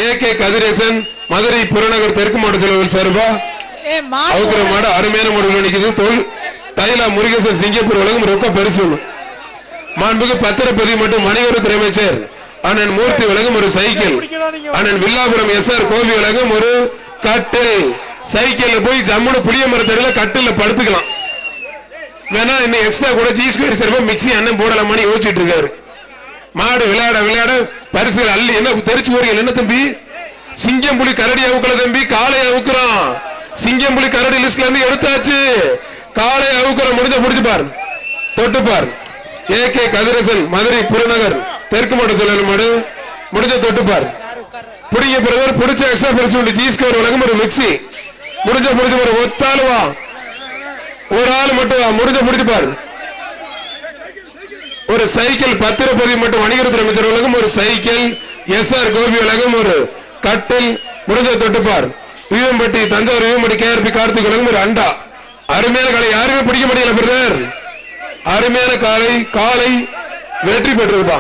AK Kathiresan Madurai புறநகர் தெற்கு மாவட்ட செயலாளர் சார்பா அவுக்குற மாடு அருமையான மாடு நிக்குது. தோல் தைலா முருகேசன் சிங்கப்பூர் உலகம் ரொக்க பரிசு மாண்புக்கு பத்திரப்பதிவு மற்றும் மணிவரத்துறை அமைச்சர் அண்ணன் மூர்த்தி வழங்கும் ஒரு சைக்கிள். அண்ணன் வில்லாபுரம் SR கோவி வழங்கும் ஒரு கட்டில். சைக்கிள் போய் ஜம்முனு புளிய மரத்தடியில கட்டில படுத்துக்கலாம். வேணா இன்னும் எக்ஸ்ட்ரா கூட G2 சார்பா மிக்சி அண்ணன் போடலாமான்னு யோசிச்சுட்டு இருக்காரு. மாடு விளையாட விளையாட பரிசுகள் அள்ளி என்ன தெரிச்சு போறீங்க என்ன தம்பி? சிங்கம் புலி கரடி அவுக்கல தம்பி, காளை அவுக்குறோம். சிங்கம் புலி கரடி லிஸ்ட்ல இருந்து எடுத்தாச்சு. காளை அவுக்குற முடிஞ்ச புடிச்சு பாரு, தொட்டு பாரு. ஏகே கதிரேசன் மதுரை புறநகர் தெற்கு மாவட்ட செயலாளர் மாடு முடிஞ்ச தொட்டு பாரு. புடிங்க பிரதர், புடிச்ச எக்ஸ்ட்ரா பரிசு உண்டு. G2 வழங்கும் ஒரு மிக்சி. முடிஞ்ச புடிச்சு பாரு. ஒத்தாள் வா, ஒரு ஆள் மட்டும் வா. முடிஞ்ச புடிச்சு பாரு. ஒரு சைக்கிள் பத்திரப்பதிவு மற்றும் வணிகத்துறை அமைச்சர் வழங்கும் ஒரு சைக்கிள். SR கோபி வழங்கும் ஒரு கட்டில். முடிஞ்ச தொட்டுப்பார். வீவம்பட்டி தஞ்சாவூர் வீவம்பட்டி KRP கார்த்திக் வழங்கும் ஒரு அண்டா. அருமையான காலை, யாருமே பிடிக்க முடியல பிரதர். அருமையான காலை, காலை வெற்றி பெற்றிருப்பா.